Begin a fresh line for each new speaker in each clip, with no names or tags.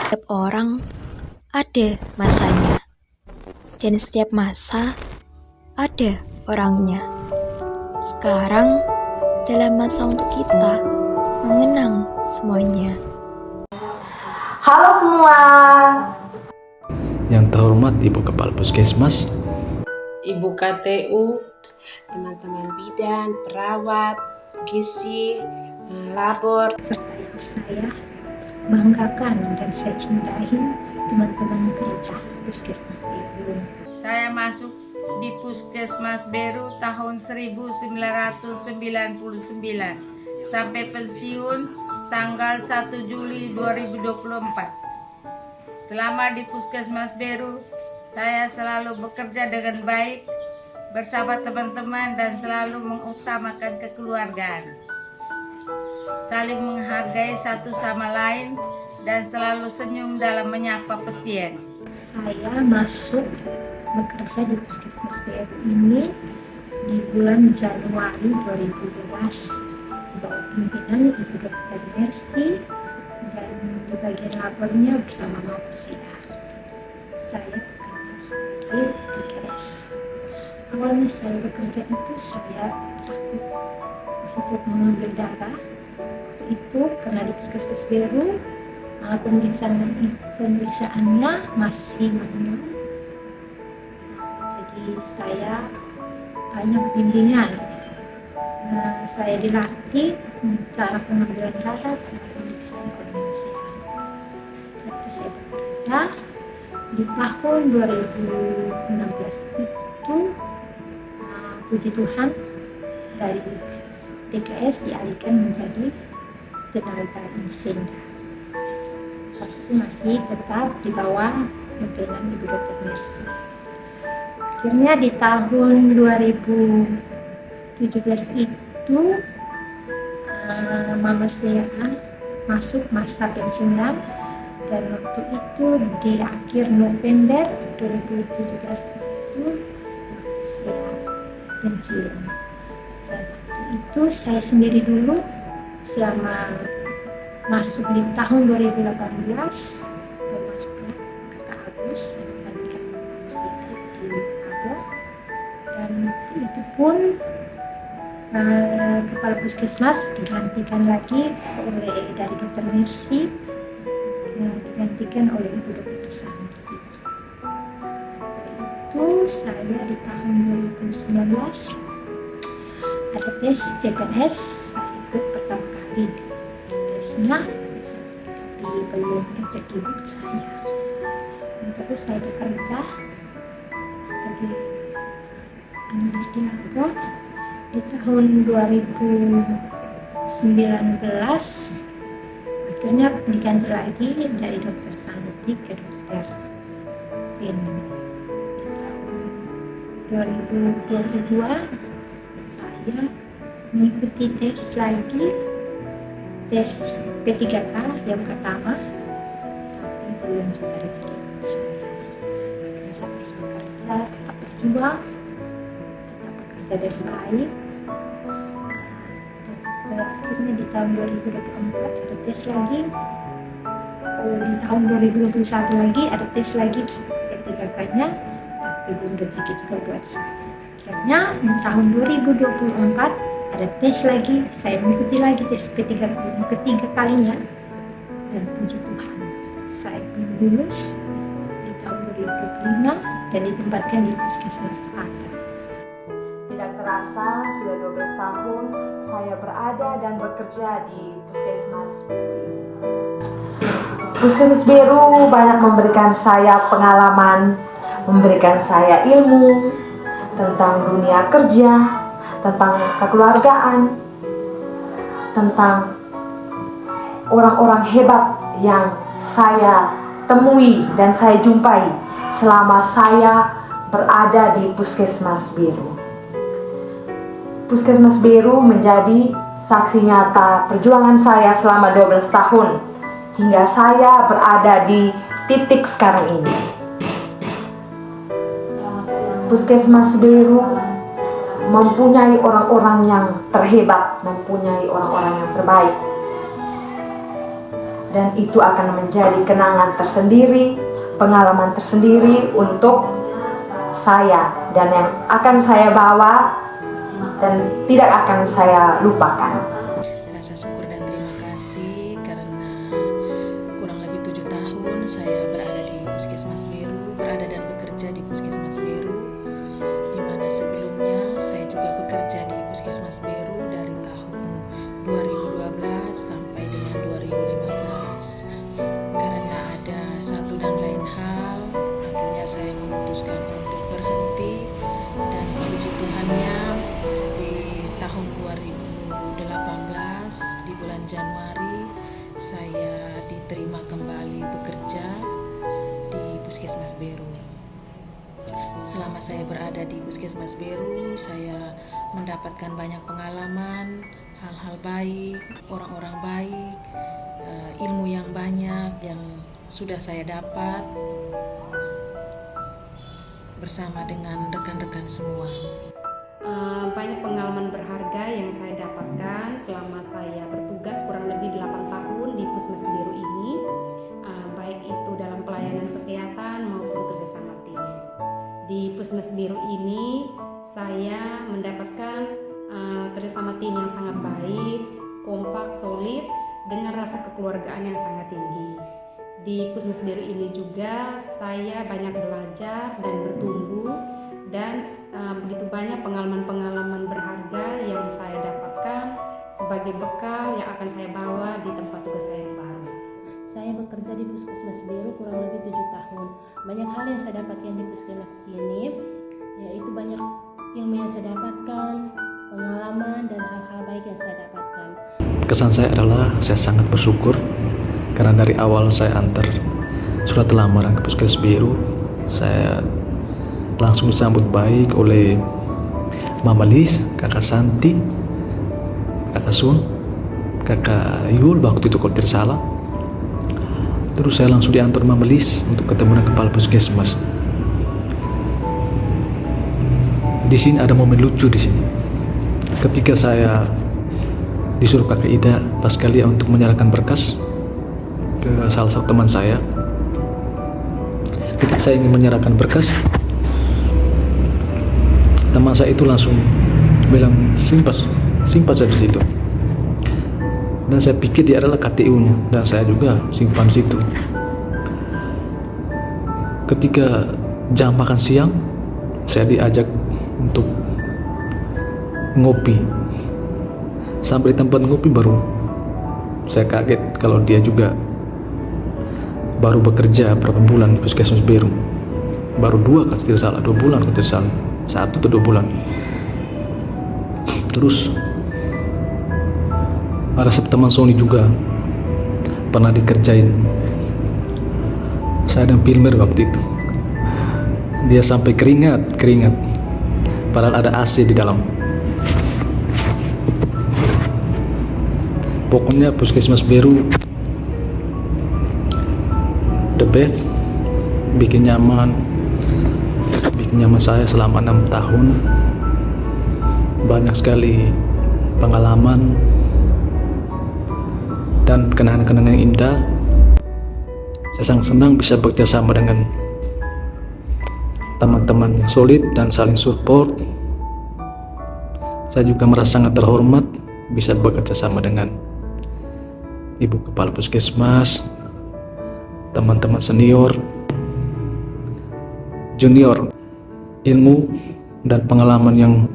Setiap orang ada masanya, dan setiap masa ada orangnya. Sekarang dalam masa untuk kita mengenang semuanya.
Halo semua,
Yang terhormat Ibu Kepala Puskesmas,
Ibu KTU,
teman-teman bidan, perawat, gizi, labor,
serta yang saya banggakan dan saya cintai, teman-teman kerja Puskesmas Beru.
Saya masuk di Puskesmas Beru tahun 1999 sampai pensiun tanggal 1 Juli 2024. Selama di Puskesmas Beru, saya selalu bekerja dengan baik bersama teman-teman dan selalu mengutamakan kekeluargaan, saling menghargai satu sama lain, dan selalu senyum dalam menyapa pasien.
Saya masuk bekerja di Puskesmas Beru ini di bulan Januari 2012 di bawah pimpinan Ibu Dr. Mercy dan di bagian labornya bersama mama saya. Saya bekerja sebagai TKS. Awalnya saya bekerja itu saya takut untuk mengambil darah. Waktu itu karena di Puskesmas Beru pemeriksaannya masih manual. Jadi saya banyak bimbingan. Saya dilatih cara pengambilan darah, cara pemeriksaan kondisian. Itu saya bekerja di tahun 2016 itu. Puji Tuhan, dari TKS dialihkan menjadi tenaga mesin. Waktu itu masih tetap di bawah pimpinan Ibu Dr. Mercy. Akhirnya di tahun 2017 itu mama saya masuk masa pensiunan, dan waktu itu di akhir November 2017 itu saya pensiun. Dan waktu itu saya sendiri dulu selama masuk di tahun 2018 dan masuk ke Agus menggantikan saya di labor, dan waktu itu pun kepala puskesmas digantikan lagi oleh dari Dr. Mercy, digantikan oleh Ibu Dr. Santi. Saya di tahun 2019 ada tes CPNS, saya ikut pertama kali tesnya, tapi belum rezeki buat saya. Dan terus saya bekerja sebagai analis di labor di tahun 2019. Akhirnya diganti lagi dari Dr. Santi ke Dr. Vin. 2022 saya mengikuti tes lagi, tes P3K yang pertama, tapi belum juga rezeki buat saya. Karena saya terus bekerja, tetap berjuang, tetap bekerja dengan baik. Dan akhirnya di tahun 2024 ada tes lagi, di tahun 2021 lagi ada tes lagi P3K-nya, belum rezeki juga buat saya. Akhirnya di tahun 2024 ada tes lagi, saya mengikuti lagi tes P3 ketiga kalinya, dan puji Tuhan saya lulus di tahun 2025 dan ditempatkan di Puskesmas Padang.
tidak terasa sudah 12 tahun saya berada dan bekerja di Puskesmas Beru. Puskesmas Beru banyak memberikan saya pengalaman, memberikan saya ilmu tentang dunia kerja, tentang kekeluargaan, tentang orang-orang hebat yang saya temui dan saya jumpai selama saya berada di Puskesmas Beru. Puskesmas Beru menjadi saksi nyata perjuangan saya selama 12 tahun hingga saya berada di titik sekarang ini. Puskesmas Beru mempunyai orang-orang yang terhebat, mempunyai orang-orang yang terbaik. dan itu akan menjadi kenangan tersendiri, pengalaman tersendiri untuk saya dan yang akan saya bawa dan tidak akan saya lupakan.
Rasa syukur dan terima kasih karena kurang lebih 7 tahun saya berada di Puskesmas Beru, berada dan bekerja di Puskesmas Beru, di mana sebelumnya saya juga bekerja di Puskesmas Beru dari tahun 2012 sampai dengan 2015. Karena ada satu dan lain hal, akhirnya saya memutuskan untuk berhenti, dan puji Tuhannya di tahun 2018 di bulan Januari saya diterima kembali bekerja di Puskesmas Beru. Selama saya berada di Puskesmas Beru, saya mendapatkan banyak pengalaman, hal-hal baik, orang-orang baik, ilmu yang banyak yang sudah saya dapat bersama dengan rekan-rekan semua.
Banyak pengalaman berharga yang saya dapatkan selama saya bertugas kurang lebih 8 tahun di Puskesmas Beru ini, baik itu dalam pelayanan kesehatan maupun kerjasama tim. Di Puskesmas Beru ini saya mendapatkan kerjasama tim yang sangat baik, kompak, solid, dengan rasa kekeluargaan yang sangat tinggi. Di Puskesmas Beru ini juga saya banyak belajar dan bertumbuh, dan begitu banyak pengalaman-pengalaman berharga yang saya dapatkan sebagai bekal yang akan saya bawa di tempat tugas saya yang baru.
Saya bekerja di Puskesmas Beru kurang lebih 7 tahun. Banyak hal yang saya dapatkan di Puskesmas ini, yaitu banyak ilmu yang saya dapatkan, pengalaman dan hal-hal baik yang saya dapatkan.
Kesan saya adalah saya sangat bersyukur karena dari awal saya antar surat lamaran ke Puskesmas Beru, saya langsung disambut baik oleh Mama Lis, Kakak Santi, Kakak Sun, Kakak Yul waktu itu kalau tidak salah. Terus saya langsung diantar Mama Lis untuk ketemu dengan kepala puskesmas. Di sini ada momen lucu di sini. Ketika saya disuruh Kakak Ida pas kali untuk menyerahkan berkas ke salah satu teman saya. Ketika saya ingin menyerahkan berkas, teman saya itu langsung bilang simpas saja di situ. Dan saya pikir dia adalah KTU-nya, dan saya juga simpan situ. Ketika jam makan siang, saya diajak untuk ngopi. Sampai di tempat ngopi baru saya kaget kalau dia juga baru bekerja berapa bulan di Puskesmas Beru. Baru 2 kalau tidak salah, 2 bulan kalau tidak salah. 1 atau 2 bulan. Terus ada teman Sony juga pernah dikerjain saya dan Pilmer waktu itu. Dia sampai keringat padahal ada AC di dalam. Pokoknya Puskesmas Beru the best, bikin nyaman saya selama 6 tahun. Banyak sekali pengalaman dan kenangan-kenangan yang indah. Saya sangat senang bisa bekerja sama dengan teman-teman yang solid dan saling support. Saya juga merasa sangat terhormat bisa bekerja sama dengan Ibu Kepala Puskesmas, teman-teman senior, junior. Ilmu dan pengalaman yang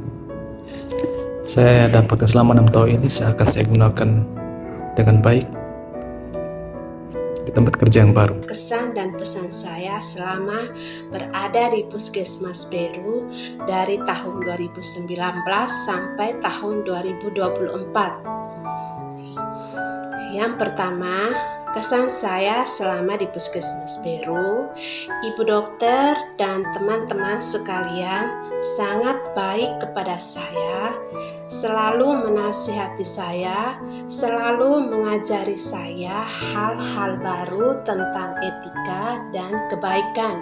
saya dapatkan selama 6 tahun ini saya gunakan dengan baik di tempat kerja yang baru.
Kesan dan pesan saya selama berada di Puskesmas Beru dari tahun 2019 sampai tahun 2024. Yang pertama, kesan saya selama di Puskesmas Beru, Ibu dokter dan teman-teman sekalian sangat baik kepada saya, selalu menasihati saya, selalu mengajari saya hal-hal baru tentang etika dan kebaikan.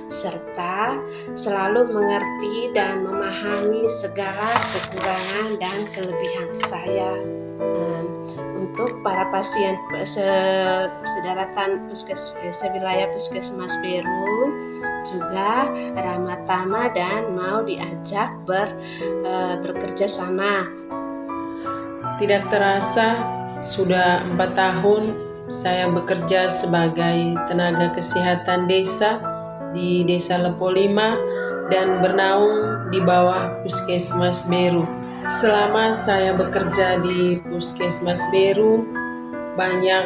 serta selalu mengerti dan memahami segala kekurangan dan kelebihan saya. Untuk para pasien sedaratan sewilayah Puskesmas Beru juga ramah tamah dan mau diajak bekerja sama.
Tidak terasa sudah 4 tahun saya bekerja sebagai tenaga kesehatan desa di Desa Lepo 5 dan bernaung di bawah Puskesmas Beru. Selama saya bekerja di Puskesmas Beru, banyak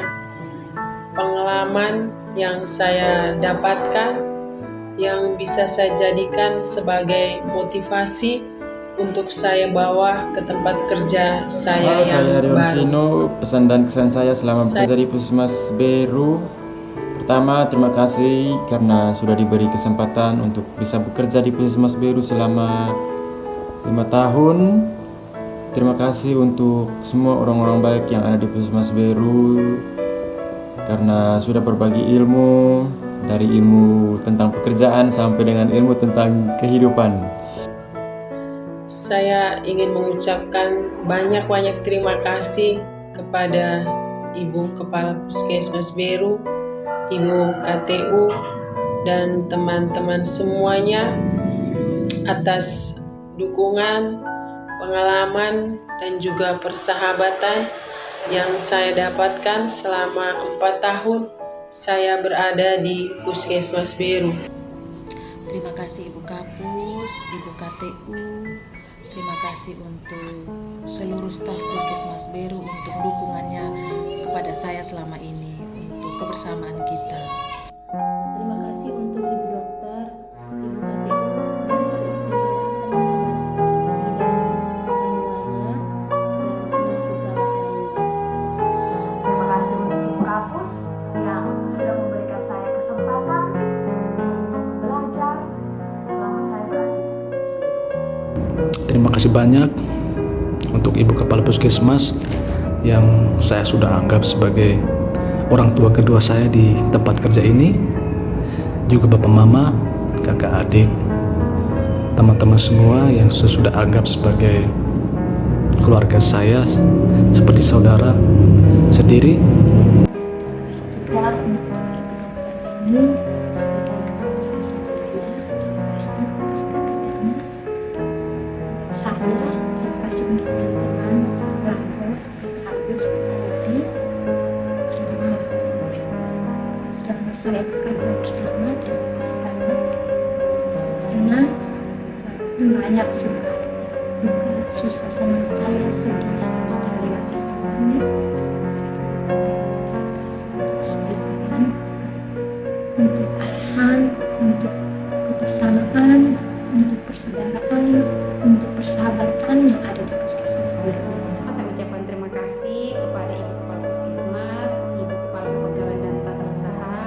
pengalaman yang saya dapatkan yang bisa saya jadikan sebagai motivasi untuk saya bawa ke tempat kerja saya yang
saya Rion
baru.
Sino, pesan dan kesan saya selama bekerja di Puskesmas Beru. Pertama, terima kasih karena sudah diberi kesempatan untuk bisa bekerja di Puskesmas Beru selama 5 tahun. Terima kasih untuk semua orang-orang baik yang ada di Puskesmas Beru karena sudah berbagi ilmu, dari ilmu tentang pekerjaan sampai dengan ilmu tentang kehidupan.
Saya ingin mengucapkan banyak-banyak terima kasih kepada Ibu Kepala Puskesmas Beru, Ibu KTU, dan teman-teman semuanya atas dukungan, pengalaman, dan juga persahabatan yang saya dapatkan selama 4 tahun saya berada di Puskesmas Beru.
Terima kasih Ibu Kapus, Ibu KTU, terima kasih untuk seluruh staf Puskesmas Beru untuk dukungannya kepada saya selama ini, untuk kebersamaan kita.
Terima kasih untuk Ibu Dokter, Ibu KTU, dan teristimewa teman-teman bidan semuanya dan teman sejawat lainnya.
Terima kasih untuk Ibu Kapus yang sudah memberikan saya kesempatan untuk belajar selama saya berada di Puskesmas.
Terima kasih banyak untuk Ibu Kepala Puskesmas yang saya sudah anggap sebagai orang tua kedua saya di tempat kerja ini. Juga Bapak Mama, kakak adik, teman-teman semua yang saya sudah anggap sebagai keluarga saya, seperti saudara sendiri.
Terima kasih juga untuk Ibu Dokter ini sebagai Kepala Puskesmas saya. Terima kasih atas perhatiannya. Saya terima kasih untuk teman-teman Ranggo, Agus, Adi selama saya bekerja bersama. Terima kasih banyak. Saya senang walaupun banyak suka duka susah sama saya, sedih saya sudah lewati semuanya. Saya terima kasih untuk kesulitan, untuk arahan, untuk kebersamaan, untuk persaudaraan, untuk persahabatan yang ada di Puskesmas Beru.
Saya ucapkan terima kasih kepada Ibu Kepala Puskesmas, Ibu Kepala Kepegawaian dan Tata Usaha,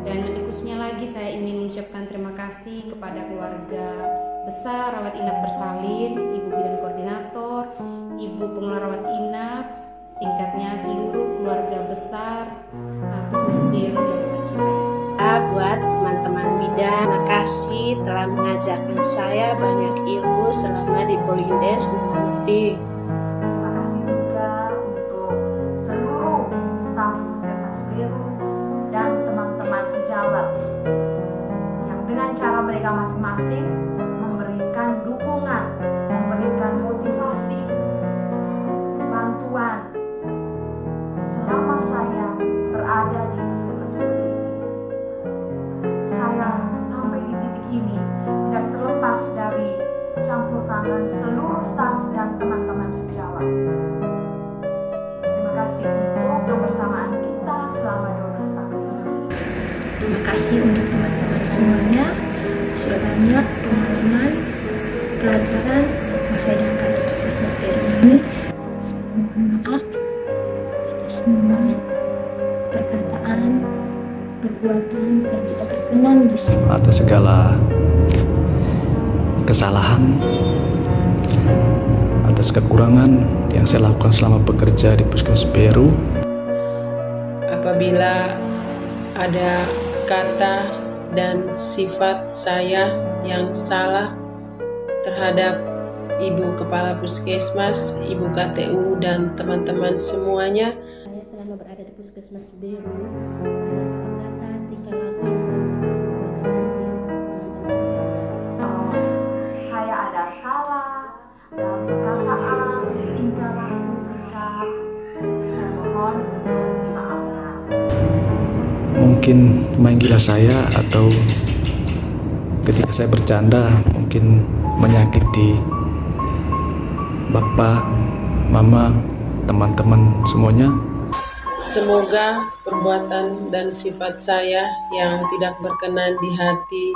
dan lebih khususnya lagi saya ingin mengucapkan terima kasih kepada keluarga besar Rawat Inap Bersalin, Ibu Bidan Koordinator, Ibu Pengelola Rawat Inap, singkatnya seluruh keluarga besar Puskesmas Beru yang tercintai.
Buat teman-teman bidan, terima kasih telah mengajarkan saya banyak ilmu selama di Polindes Nanamiti.
Terima kasih juga untuk seluruh staf Puskesmas Beru dan teman-teman sejawat yang dengan cara mereka masing-masing memberikan dukungan, memberikan motivasi, bantuan selama saya berada di Puskesmas Beru ini. Saya sampai di titik ini tidak terlepas dari campur tangan seluruh staf dan teman-teman sejawat. Terima kasih untuk kebersamaan kita selama 12 tahun ini.
Terima kasih untuk teman-teman semuanya. Sudah banyak pengalaman, pelajaran yang saya dapat di Puskesmas Beru ini. Saya mohon maaf atas semua perkataan, perbuatan yang tidak berkenan di sini.
Atas segala kesalahan, atas kekurangan yang saya lakukan selama bekerja di Puskesmas Beru.
Apabila ada kata dan sifat saya yang salah terhadap Ibu Kepala Puskesmas, Ibu KTU, dan teman-teman semuanya.
Saya selama berada di Puskesmas Beru, ada salah kata, tingkah laku yang berkenan di teman-teman sekalian.
Saya ada salah dalam perkataan, tingkah laku, sikap. Saya mohon dimaafkan.
Mungkin menggila saya atau ketika saya bercanda mungkin menyakiti Bapak, Mama, teman-teman semuanya.
Semoga perbuatan dan sifat saya yang tidak berkenan di hati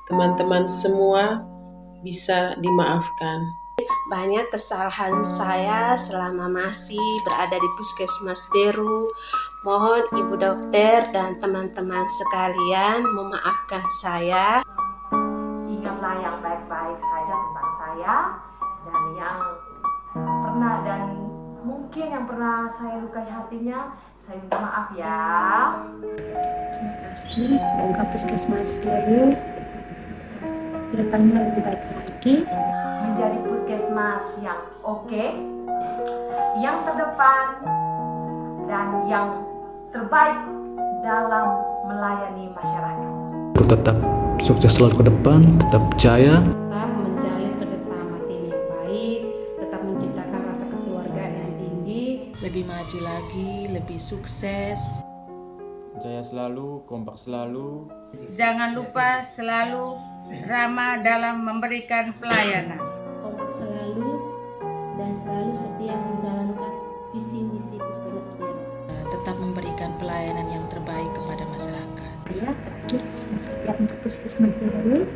teman-teman semua bisa dimaafkan.
Banyak kesalahan saya selama masih berada di Puskesmas Beru. Mohon Ibu Dokter dan teman-teman sekalian memaafkan saya.
Ingatlah yang baik-baik saja tentang saya, dan yang pernah dan mungkin yang pernah saya lukai hatinya, saya minta maaf ya.
Terima kasih. Semoga Puskesmas Beru kedepannya lebih baik lagi.
Menjadi puskesmas yang oke, yang terdepan, dan yang terbaik dalam melayani masyarakat.
Tetap sukses selalu ke depan, tetap jaya.
Tetap menjalin kerjasama tim yang baik, tetap menciptakan rasa kekeluargaan yang tinggi.
Lebih maju lagi, lebih sukses.
Jaya selalu, kompak selalu.
Jangan lupa selalu ramah dalam memberikan pelayanan.
Kompak selalu dan selalu setia menjalankan visi misi Puskesmas Beru.
Tetap memberikan pelayanan yang terbaik kepada masyarakat.
Saya terakhir saya untuk Puskesmas Beru.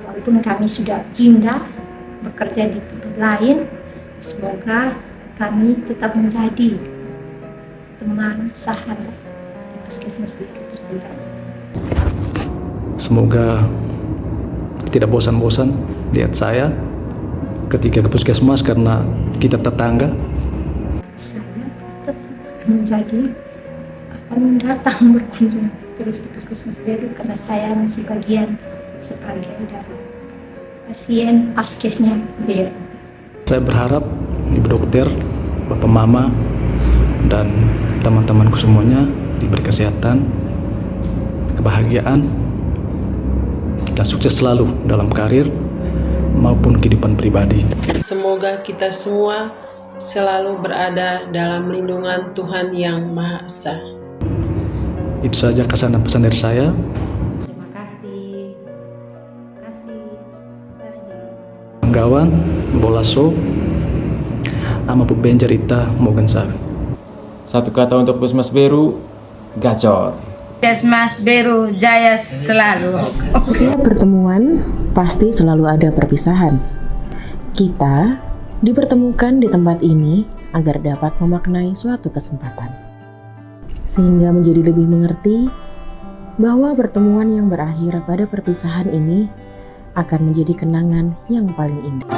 Walaupun kami sudah pindah bekerja di tempat lain, semoga kami tetap menjadi teman sahabat di Puskesmas Beru tercinta.
Semoga tidak bosan-bosan lihat saya ketika ke puskesmas karena kita tetangga.
Saya tetap akan datang berkunjung terus di Puskesmas Beru karena saya masih bagian sebagai dari pasien Puskesmas Beru.
Saya berharap Ibu Dokter, Bapak Mama, dan teman-temanku semuanya diberi kesehatan, kebahagiaan, dan sukses selalu dalam karir maupun kehidupan pribadi.
Semoga kita semua selalu berada dalam lindungan Tuhan Yang Maha Esa.
Itu saja kesan dan pesan dari saya.
Terima kasih.
Terima kasih.
Penggawan, Bolaso, ama Pubenjar Ita Mogensawi.
Satu kata untuk Puskesmas Beru, gacor.
Puskesmas Beru jaya selalu.
Setiap pertemuan pasti selalu ada perpisahan. Kita dipertemukan di tempat ini agar dapat memaknai suatu kesempatan. Sehingga menjadi lebih mengerti bahwa pertemuan yang berakhir pada perpisahan ini akan menjadi kenangan yang paling indah.